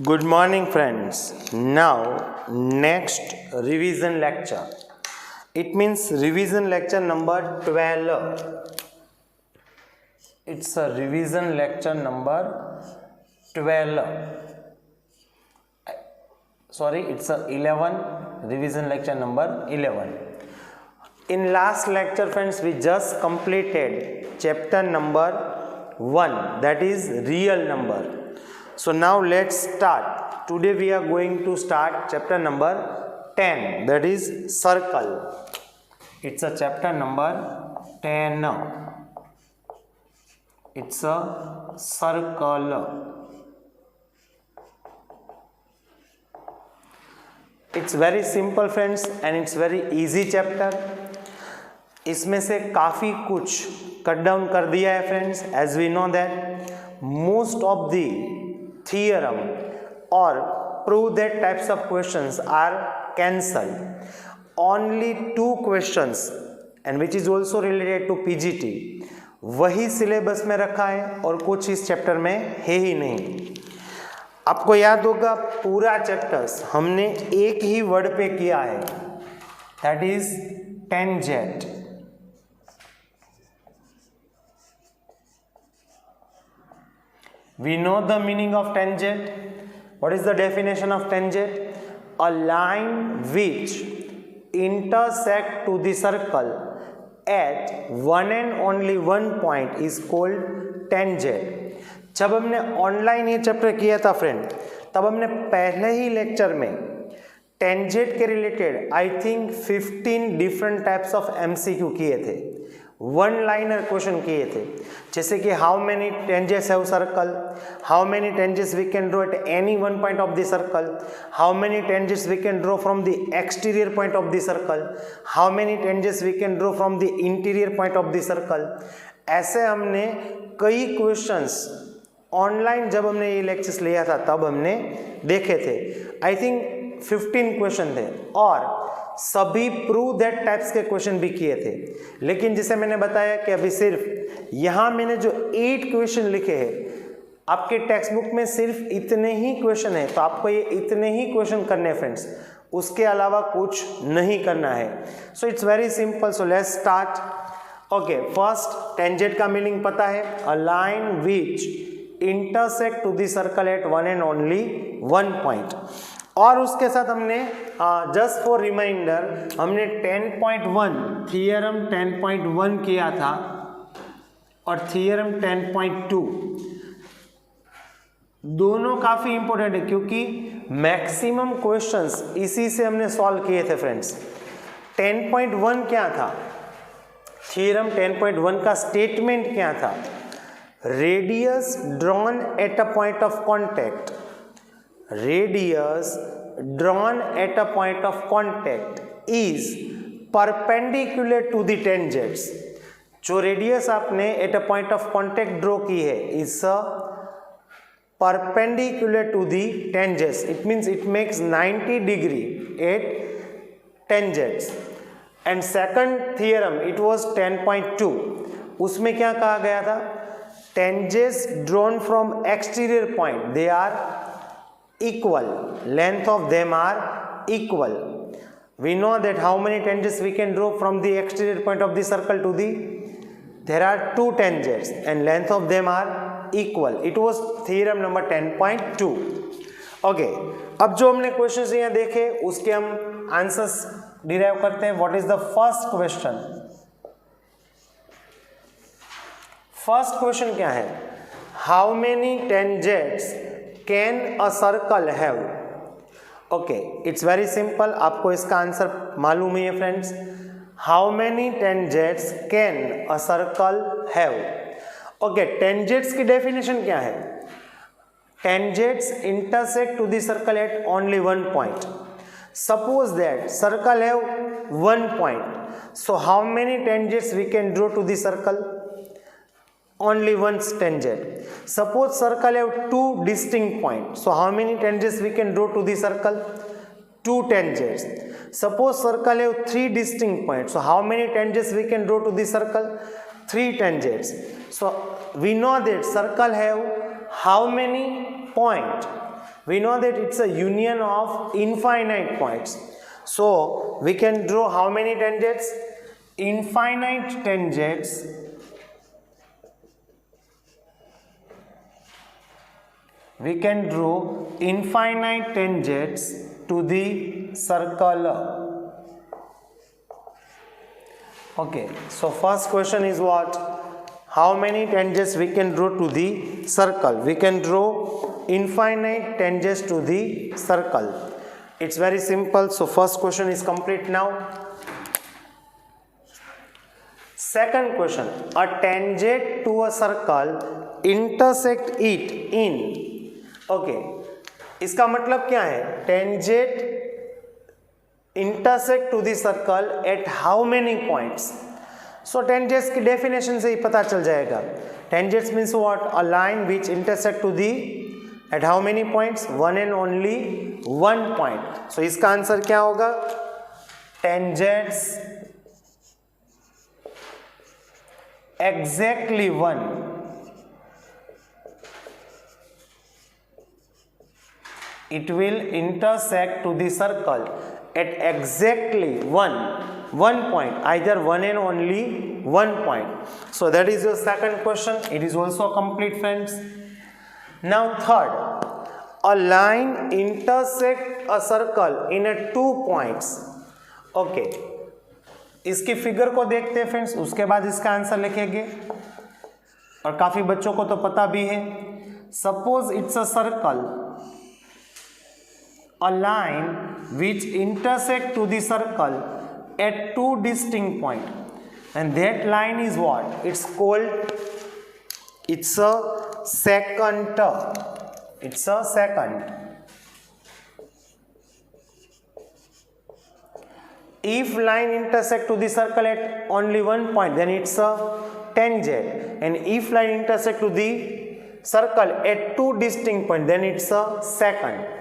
Good morning friends. Now next revision lecture. It means revision lecture number 12. It's a revision lecture number 12. Sorry, it's a 11 revision lecture number 11. In last lecture friends, we just completed chapter number 1, that is real number. So now let's start. Today we are going to start chapter number 10, that is circle. It's a chapter number 10. It's a circle. It's very simple friends and it's very easy chapter. इसमें से काफ़ी कुछ cut down कर दिया है friends. As we know that most of the theorem or prove that types of questions are cancelled. Only 2 questions and which is also related to PGT वही syllabus में रखा है और कुछ इस चैप्टर में है ही नहीं. आपको याद होगा पूरा चैप्टर्स हमने एक ही वर्ड पे किया है, that is tangent. We know the meaning of tangent. What is the definition of tangent? A line which intersect to the circle at one and only one point is called tangent. जब हमने online ये chapter किया था friend, तब हमने पहले ही lecture में tangent के related I think 15 different types of MCQ किए थे, वन लाइनर क्वेश्चन किए थे. जैसे कि how many tangents have circle, how many tangents we can draw at any one point of the circle, how many tangents we can draw from the exterior point of the circle, how many tangents we can draw from the interior point of the circle. ऐसे हमने कई questions online जब हमने ये lectures लिया था तब हमने देखे थे. आई थिंक 15 क्वेश्चन थे और सभी प्रूव दैट टाइप्स के क्वेश्चन भी किए थे. लेकिन जिसे मैंने बताया कि अभी सिर्फ यहाँ मैंने जो 8 क्वेश्चन लिखे हैं, आपके टेक्स्ट बुक में सिर्फ इतने ही क्वेश्चन है, तो आपको ये इतने ही क्वेश्चन करने हैं फ्रेंड्स, उसके अलावा कुछ नहीं करना है. So it's very simple. So let's start. Okay, first tangent का मीनिंग पता है, a line which intersect to the circle at one and only one point. और उसके साथ हमने जस्ट फॉर रिमाइंडर हमने 10.1 थियरम 10.1 किया था और थियरम 10.2 दोनों काफ़ी इंपॉर्टेंट है क्योंकि मैक्सिमम क्वेश्चंस इसी से हमने सॉल्व किए थे फ्रेंड्स. 10.1 क्या था, थियरम 10.1 का स्टेटमेंट क्या था, radius drawn at a point of contact, radius drawn at a point of contact is perpendicular to the tangents. जो रेडियस आपने eight a point of contact draw की है is a perpendicular to the tangents. It means it makes 90 degree at tangents. And second theorem it was 10.2. उसमें क्या कहा गया था, tangents drawn from exterior point they are equal, length of them are equal. We know that how many tangents we can draw from the exterior point of the circle to the, there are 2 tangents and length of them are equal. It was theorem number 10.2. okay, अब जो हमने questions यहाँ देखे उसके हम answers derive करते हैं. What is the first question? First question क्या है, how many tangents can a circle have. Okay, it's very simple. आपको इसका आंसर मालूम ही है friends. How many tangents can a circle have. Okay, tangents की डेफिनेशन क्या है, tangents intersect to the circle at only one point. Suppose that circle have one point, so how many tangents we can draw to the circle, only one tangent. Suppose circle have 2 distinct points, so how many tangents we can draw to the circle, 2 tangents. Suppose circle have 3 distinct points, so how many tangents we can draw to the circle, 3 tangents. So we know that circle have how many points, We know that it's a union of infinite points. So we can draw how many tangents? Infinite tangents we can draw infinite tangents to the circle. Okay, so first question is what? How many tangents we can draw to the circle? We can draw infinite tangents to the circle. It's very simple. So first question is complete now. Second question, a tangent to a circle intersect it in. Okay, इसका मतलब क्या है? Tangent intersect to the circle at how many points? So tangents की definition से ही पता चल जाएगा. Tangents means what? A line which intersect to the at how many points? One and only one point. So इसका answer क्या होगा? Tangents exactly one. It will intersect to the circle at exactly one point, either one and only one point. So that is your second question. It is also complete, friends. Now third, a line intersect a circle in a 2 points. Okay, इसकी figure को देखते हैं friends, उसके बाद इसका answer लिखेंगे. और काफी बच्चों को तो पता भी है. Suppose it's a circle, a line which intersect to the circle at 2 distinct points, and that line is what? It's called, it's a secant. It's a secant. If line intersect to the circle at only one point, then it's a tangent, and if line intersect to the circle at 2 distinct points, then it's a secant.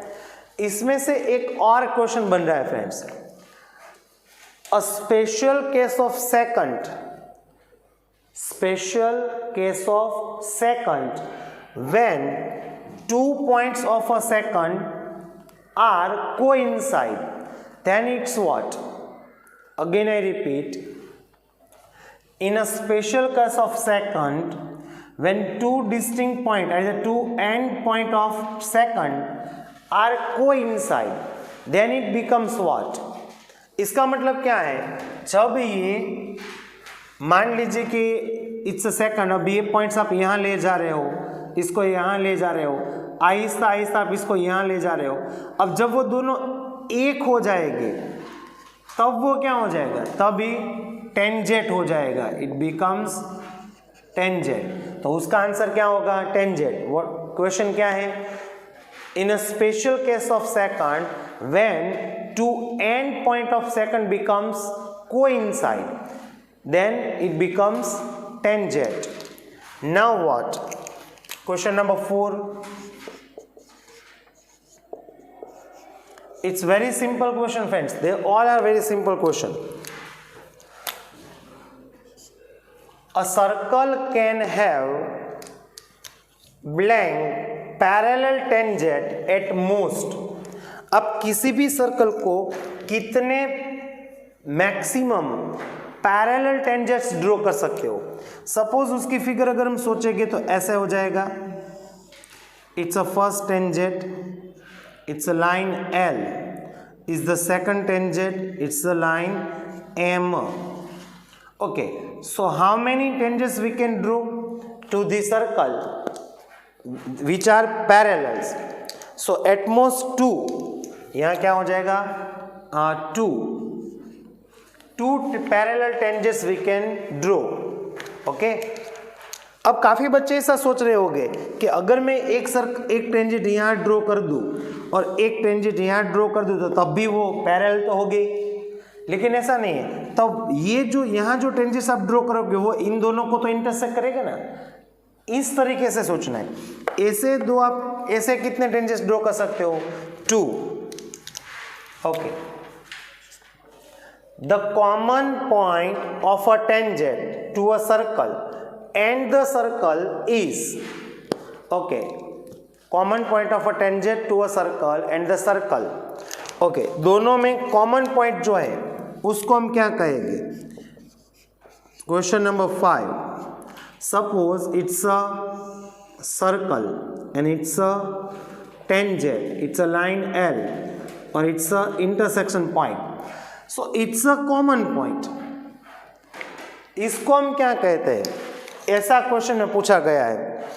इसमें से एक और question बन रहा है friends. A special case of second, special case of second, when 2 points of a second are coincide, then it's what? Again I repeat, in a special case of second, when 2 distinct points, either 2 end point of second are coincide, then it becomes what? इसका मतलब क्या है? जब ये मान लीजिए कि it's a second, अब ये पॉइंट्स आप यहाँ ले जा रहे हो, इसको यहाँ ले जा रहे हो, आहिस्ता आहिस्ता आप इसको यहाँ ले जा रहे हो. अब जब वो दोनों एक हो जाएंगे तब वो क्या हो जाएगा? तभी टेंजेंट हो जाएगा. It becomes tangent. तो उसका आंसर क्या होगा? टेंजेंट. वो क्वेश्चन क्या है? In a special case of secant, when 2 end point of secant becomes coincide, then it becomes tangent. Now what? Question number 4. It's very simple question, friends. They all are very simple question. A circle can have blank parallel tangent at most. अब किसी भी circle को कितने maximum parallel tangents draw कर सकते हो? Suppose उसकी figure अगर हम सोचेंगे तो ऐसे हो जाएगा. It's a first tangent, it's a line L, is the second tangent, it's a line M. Okay, so how many tangents we can draw to the circle which are parallels? So at most 2. यहाँ क्या हो जाएगा? 2 parallel tangents we can draw. Okay? अब काफ़ी बच्चे ऐसा सोच रहे होंगे कि अगर मैं एक टेंजेंट यहाँ ड्रॉ कर दूँ और एक टेंजेंट यहाँ ड्रॉ कर दूँ तो तब भी वो पैरेलल तो होगी. लेकिन ऐसा नहीं है. तब ये जो यहाँ जो टेंजेंट्स आप ड्रॉ करोगे वो इन दोनों को तो इंटरसेक्ट करेगा ना. इस तरीके से सोचना है. ऐसे दो आप ऐसे कितने टेंजेंट्स ड्रॉ कर सकते हो? 2. Okay. The common point of a tangent to a circle and the circle is. Okay, common point of a tangent to a circle and the circle. Okay, दोनों में कॉमन पॉइंट जो है उसको हम क्या कहेंगे? Question number 5, suppose it's a circle and it's a tangent, it's a line L और it's a intersection point, so it's a common point. इसको हम क्या कहते हैं? ऐसा क्वेश्चन में पूछा गया है,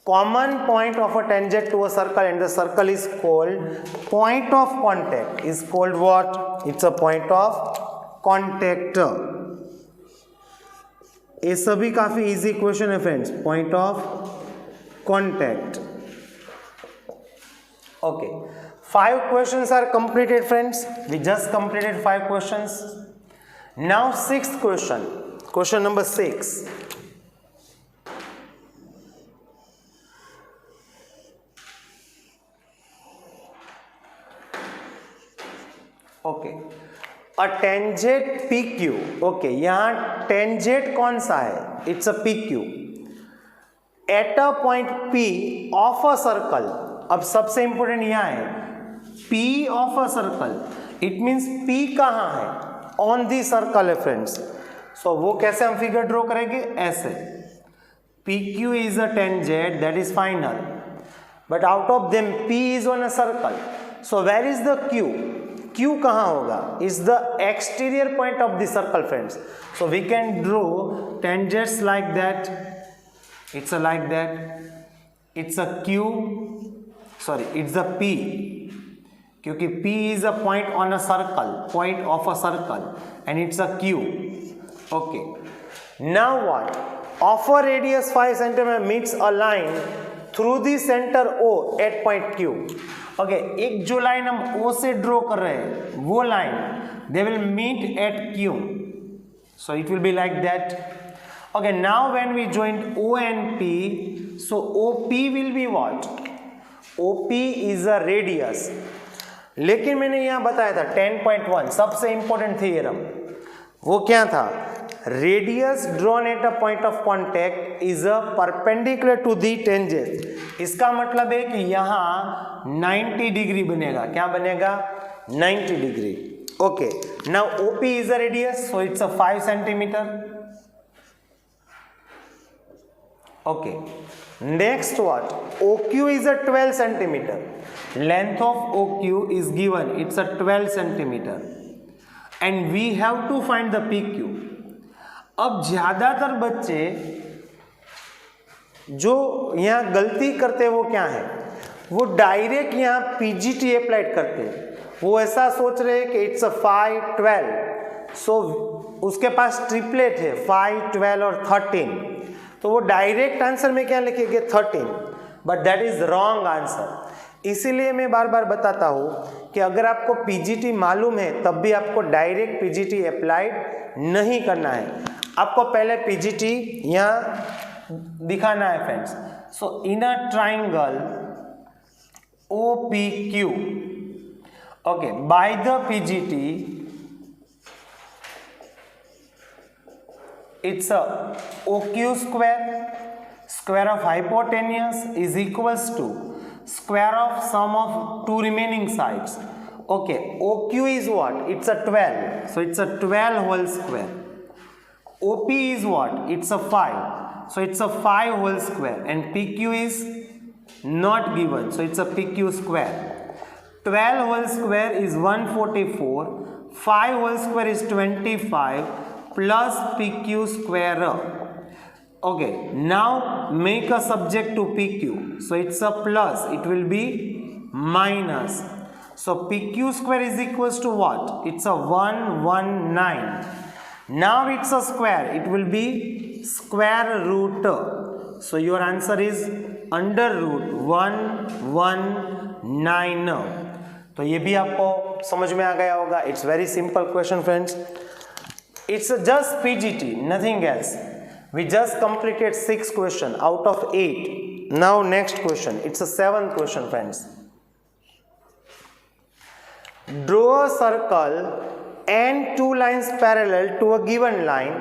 common point of a tangent to a circle and the circle is called point of contact, is called what? It's a point of contact. ये सभी काफी इजी क्वेश्चन है friends, point of contact. Okay, 5 questions are completed friends. We just completed 5 questions. Now 6th question, question number 6. Okay, a tangent PQ. Okay, यहाँ tangent कौन सा है? It's a PQ. At a point P of a circle. अब सबसे important यहाँ है P of a circle. It means P कहाँ है? On the circle है फ्रेंड्स। सो वो कैसे हम फिगर ड्रॉ करेंगे? ऐसे, PQ is a tangent that is final, but out of them P is on a circle. So where is the Q? Q कहाँ होगा? Is the exterior point of the circle friends. So we can draw tangents like that. It's a like that. It's a Q. Sorry, it's a P. क्योंकि P is a point on a circle, point of a circle, and it's a Q. Okay. Now what? Of a radius 5 cm meets a line through the center O at point Q. Okay, एक जो line हम O से draw कर रहे हैं वो line they will meet at Q. So it will be like that. Okay, now when we join O and P, so OP will be what? OP is a radius. लेकिन मैंने यहाँ बताया था 10.1 सबसे इंपॉर्टेंट थियरम, वो क्या था? Radius drawn at a point of contact is a perpendicular to the tangent. इसका मतलब है कि यहाँ 90 डिग्री बनेगा। क्या बनेगा? 90 degree. Okay, now OP is a radius, so it's a 5 centimetre. Okay, next what? OQ is a 12 centimeter. Length of OQ is given, it's a 12 centimeter, and we have to find the PQ. अब ज़्यादातर बच्चे जो यहाँ गलती करते हैं वो क्या है? वो डायरेक्ट यहाँ PGT अप्लाइड करते हैं। वो ऐसा सोच रहे हैं कि इट्स अ 5, 12, सो उसके पास ट्रिपलेट है 5, 12 और 13, तो वो डायरेक्ट आंसर में क्या लिखेंगे? 13, but that is wrong answer. इसीलिए मैं बार बार बताता हूँ कि अगर आपको पीजीटी मालूम है तब भी आपको डायरेक्ट पीजीटी अप्लाइड नहीं करना है, आपको पहले पीजीटी यहाँ दिखाना है friends. So in a triangle OPQ, okay, by the PGT it's a OQ square of hypotenuse is equals to square of sum of two remaining sides. Okay, OQ is what? It's a 12, so it's a 12 whole square. OP is what? It's a 5, so it's a 5 whole square, and PQ is not given, so it's a PQ square. 12 whole square is 144, 5 whole square is 25 plus PQ square. Okay, now make a subject to PQ, so it's a plus, it will be minus, so PQ square is equals to what? It's a 119. Now it's a square, it will be square root, so your answer is under root 119. तो ये भी आपको समझ में आ गया होगा। It's very simple question friends, it's just PGT, nothing else. We just completed 6 questions out of 8. Now next question, it's a 7th question friends. Draw a circle and 2 lines parallel to a given line,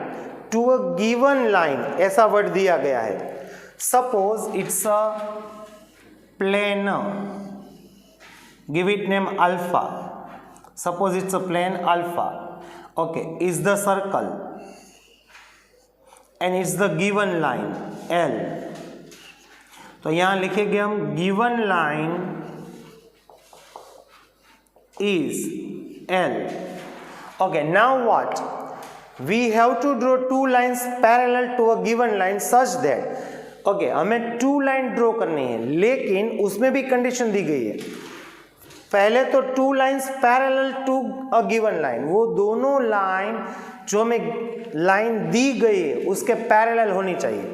to a given line, ऐसा word दिया गया है। Suppose it's a plane, give it name alpha, suppose it's a plane alpha, okay, is the circle and it's the given line L. तो यहाँ लिखेंगे हम given line is L. Okay, now what? We have to draw two lines parallel to a given line such that, okay, हमें to line draw करनी है, लेकिन उसमें भी कंडीशन दी गई है. पहले तो two lines parallel to a given line, वो दोनों लाइन जो हमें लाइन दी गई है उसके पैरेलल होनी चाहिए,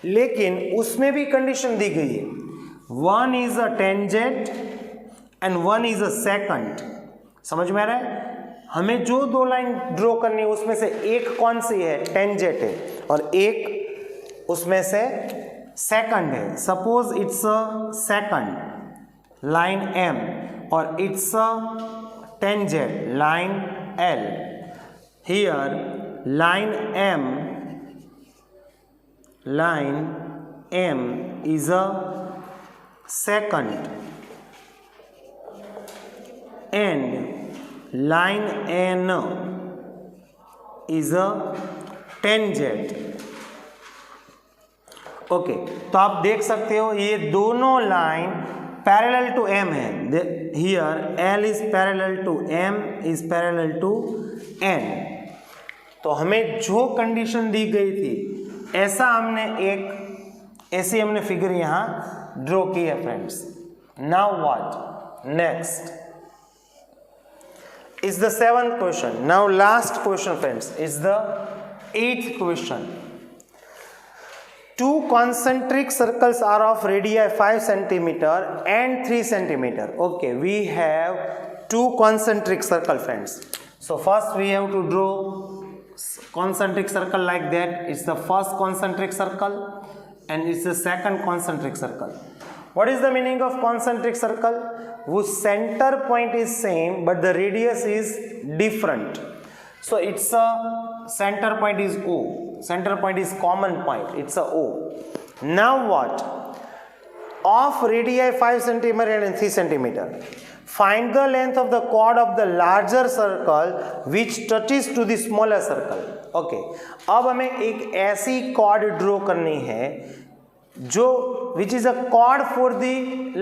लेकिन उसमें भी कंडीशन दी गई है. One is a tangent and one is a second. समझ में आ रहा है? हमें जो दो लाइन ड्रॉ करनी है उसमें से एक कौन सी है? टेंजेंट है, और एक उसमें से सेकंड है. Suppose it's a second line M और it's a tangent line L. Here line M is a second and line N is a tangent. Okay, तो आप देख सकते हो ये दोनों लाइन पैरेलल टू M है. Here L is parallel to M is parallel to N. तो हमें जो कंडीशन दी गई थी ऐसा ऐसे हमने फिगर यहाँ ड्रॉ की है friends. Now what next is the seventh question. Now last question friends is the eighth question. Two concentric circles are of radii 5 cm and 3 cm. Okay, we have two concentric circle friends. So first we have to draw concentric circle like that. It's the first concentric circle and it's the second concentric circle. What is the meaning of concentric circle? whose center point is same but the radius is different. So it's a center point is O. Center point is common point. It's a O. Now what? Of radii 5 cm and 3 cm. Find the length of the chord of the larger circle which touches to the smaller circle. Okay. अब हमें एक ऐसी chord draw करनी है जो which is a chord for the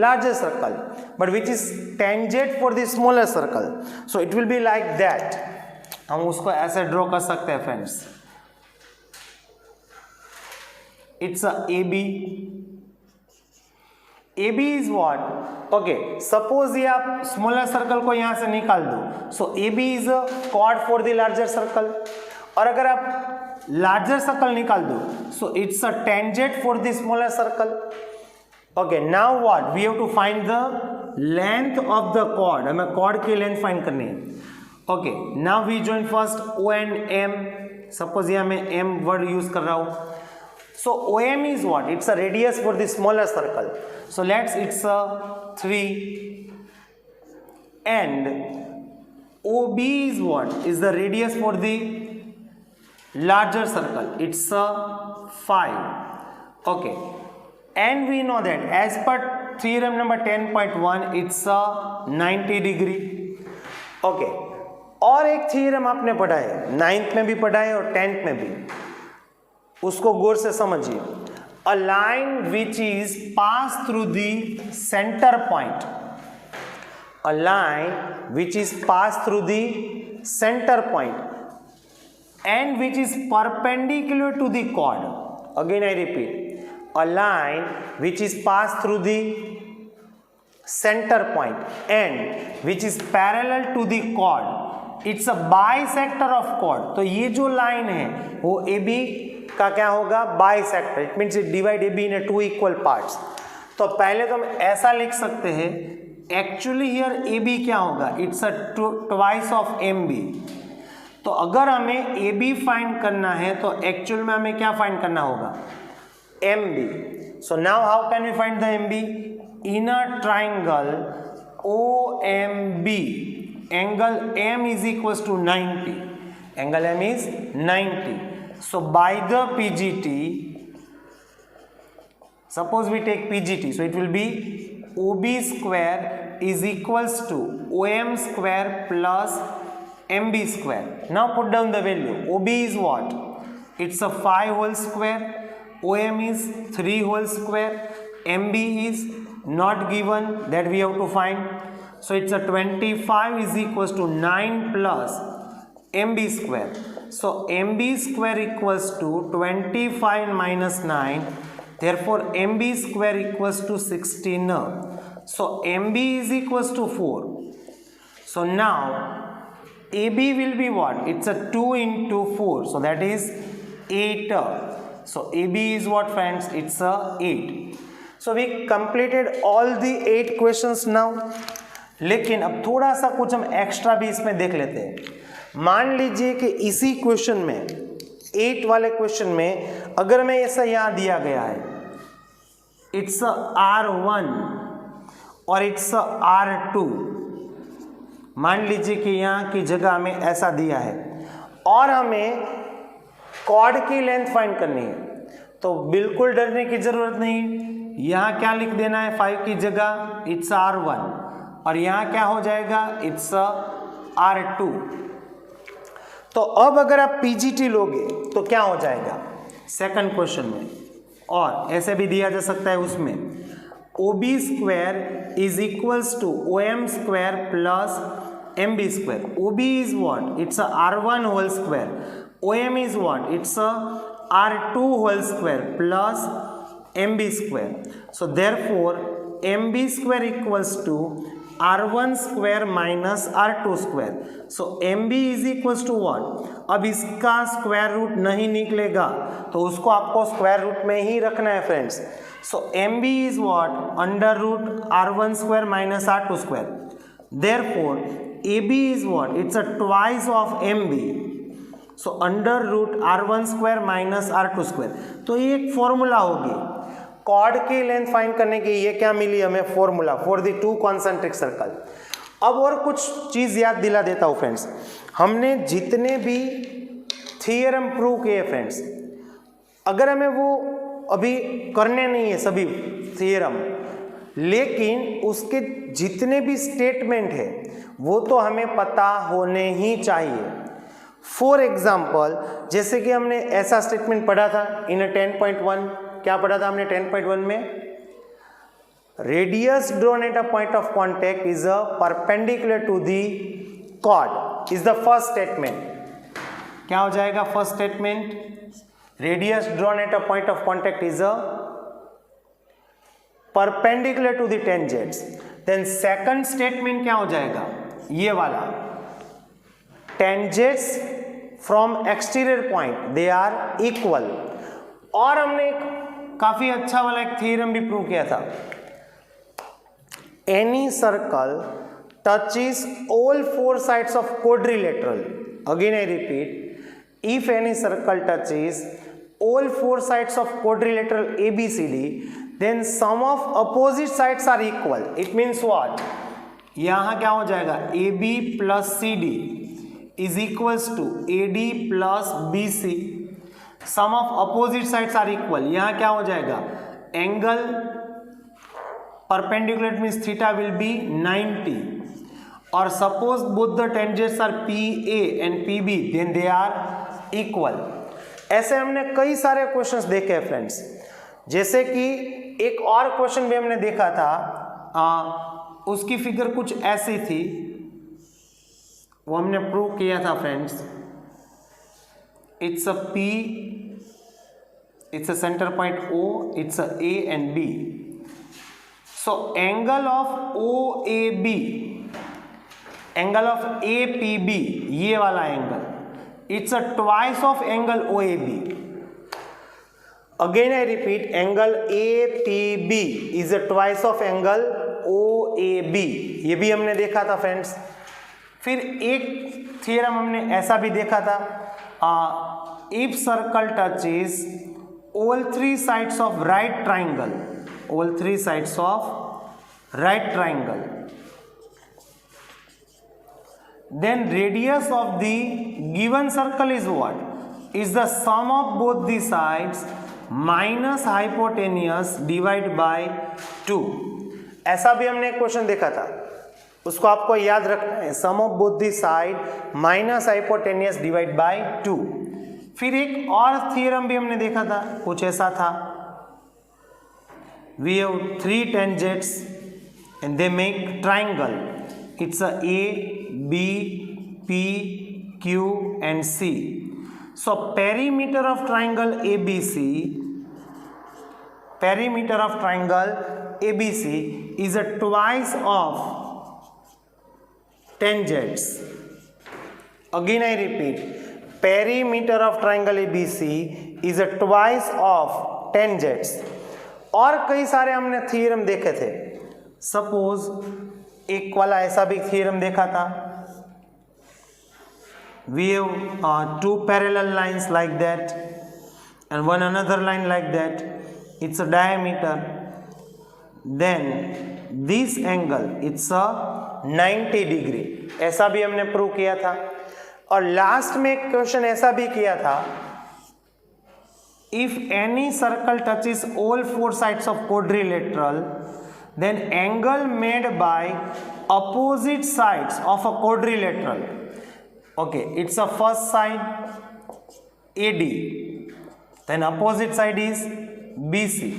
larger circle but which is tangent for the smaller circle. So it will be like that. हम उसको ऐसे ड्रॉ कर सकते हैं friends. It's a AB. AB is what? Okay, suppose ये आप smaller circle को यहाँ से निकाल दो. So AB is a chord for the larger circle. और अगर आप larger circle निकाल दो, so it's a tangent for the smaller circle. Okay, now what? We have to find the length of the chord. हमें chord की length find करनी है. Okay, now we join first O and M. Suppose यहाँ मैं M word use कर रहा हूँ. So OM is what? It's a radius for the smaller circle. So it's a 3 and OB is what? Is the radius for the larger circle. It's a 5. Okay, and we know that as per theorem number 10.1 it's a 90 degree. Okay, और एक theorem आपने पढ़ा है, 9th में भी पढ़ा है और 10th में भी, उसको गौर से समझिए. A line which is passed through the center point. A line which is passed through the center point and which is perpendicular to the chord. Again I repeat, a line which is passed through the center point and which is parallel to the chord. It's a bisector of chord. तो ये जो line है वो AB का क्या होगा? Bisector. It means it divide AB in two equal parts. तो पहले तो हम ऐसा लिख सकते हैं, actually here AB क्या होगा? It's a twice of MB. तो अगर हमें AB फाइंड करना है तो एक्चुअल में हमें क्या फाइंड करना होगा? MB. So now how can we find the MB? In a triangle OMB, angle M is equals to 90. Angle M is 90. So by the PGT, suppose we take PGT, so it will be OB square is equals to OM square plus MB square. Now put down the value. OB is what? It's a 5 whole square. OM is 3 whole square. MB is not given, that we have to find. So it's a 25 is equals to 9 plus MB square. So MB square equals to 25 minus 9. Therefore MB square equals to 16. So MB is equals to 4. So now AB will be what? It's a 2 into 4. So that is 8. So AB is what, friends? It's a 8. So we completed all the 8 questions now. लेकिन अब थोड़ा सा कुछ हम extra भी इसमें देख लेते हैं। मान लीजिए कि इसी क्वेश्चन में 8 वाले क्वेश्चन में अगर मैं ऐसा यहाँ दिया गया है, इट्स R1 और इट्स R2, मान लीजिए कि यहाँ की जगह हमें ऐसा दिया है और हमें कॉर्ड की लेंथ फाइंड करनी है, तो बिल्कुल डरने की जरूरत नहीं। यहाँ क्या लिख देना है, 5 की जगह इट्स R1 और यहाँ क्या हो जाएगा, इट्स R2। तो अब अगर आप PGT लोगे तो क्या हो जाएगा सेकंड क्वेश्चन में, और ऐसे भी दिया जा सकता है उसमें, OB square is equals to OM square plus MB square. OB is what? It's R1 whole square. OM is what? It's R2 whole square plus MB square. So therefore MB square equals to R1 square minus R2 square. So MB is equals to what? अब इसका square root नहीं निकलेगा तो उसको आपको square root में ही रखना है friends. So MB is what? Under root R1 square minus R2 square. Therefore AB is what? It's a twice of MB। So under root R1 square minus R2 square. तो ये एक formula होगी cord की length find करने की। ये क्या मिली हमें? Formula for the 2 concentric circle. अब और कुछ चीज याद दिला देता हूं फ्रेंड्स, हमने जितने भी थियरम प्रूव किए फ्रेंड्स, अगर हमें वो अभी करने नहीं है सभी थियरम, लेकिन उसके जितने भी स्टेटमेंट है वो तो हमें पता होने ही चाहिए। फॉर एग्जाम्पल जैसे कि हमने ऐसा स्टेटमेंट पढ़ा था इन 10.1, क्या पढ़ा था हमने 10.1 में? Radius drawn at a point of contact is a perpendicular to the chord is the first statement. क्या हो जाएगा first statement? Radius drawn at a point of contact is a perpendicular to the tangents. Then second statement क्या हो जाएगा? ये वाला, tangents from exterior point they are equal. और हमने काफी अच्छा वाला एक थ्योरम भी प्रूव किया था, any circle touches all 4 sides of quadrilateral, again I repeat, if any circle touches all 4 sides of quadrilateral ABCD then sum of opposite sides are equal. It means what? यहाँ क्या हो जाएगा? AB plus CD is equals to AD plus BC. Sum of opposite sides are equal. यहाँ क्या हो जाएगा? Angle perpendicular means theta will be 90 और suppose both the tangents are PA and PB then they are equal. ऐसे हमने कई सारे questions देखे हैं फ्रेंड्स, जैसे कि एक और क्वेश्चन भी हमने देखा था, उसकी फिगर कुछ ऐसी थी, वो हमने प्रूव किया था friends. It's a P, it's a center point O, it's a A and B. So angle of OAB, angle of APB, ये वाला angle, it's a twice of angle OAB. Again I repeat, angle APB is a twice of angle OAB. ये भी हमने देखा था friends. फिर एक theorem हमने ऐसा भी देखा था, if circle touches all 3 sides of right triangle, all 3 sides of right triangle, then radius of the given circle is what? Is the sum of both the sides minus hypotenuse divided by 2. ऐसा भी हमने एक question देखा था, उसको आपको याद रखना है, sum of both the side minus hypotenuse divide by 2। फिर एक और थ्योरम भी हमने देखा था, कुछ ऐसा था, we have 3 tangents and they make triangle, it's a A, B, P, Q and C. So perimeter of triangle ABC, perimeter of triangle ABC is a twice of tangents. Again I repeat, perimeter of triangle ABC is a twice of tangents. और कई सारे हमने theorem देखे थे, suppose एक वाला ऐसा भी थ्योरम देखा था, we have 2 parallel lines like that and one another line like that, it's a diameter, then this angle it's a 90 degree, ऐसा भी हमने प्रूव किया था। और लास्ट में एक क्वेश्चन ऐसा भी किया था, if any circle touches all 4 sides of quadrilateral, then angle made by opposite sides of a quadrilateral, okay, it's a first side AD, then opposite side is BC,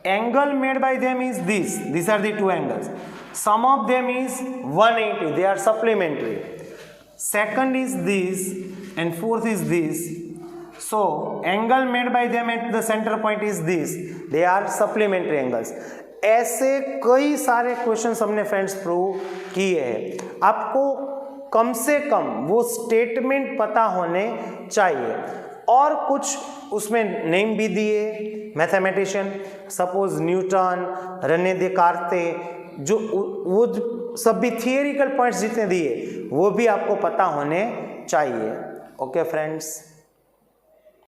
angle made by them is this, these are the 2 angles, sum of them is 180, they are supplementary, second is this and fourth is this, so angle made by them at the center point is this, they are supplementary angles। ऐसे कई सारे questions हमने friends prove किए हैं, आपको कम से कम वो statement पता होने चाहिए, और कुछ उसमें नेम भी दिए मैथमेटिशियन, सपोज न्यूटन, रेने देकार्ते, जो वो सभी थियोरिकल पॉइंट्स जितने दिए वो भी आपको पता होने चाहिए। Okay friends.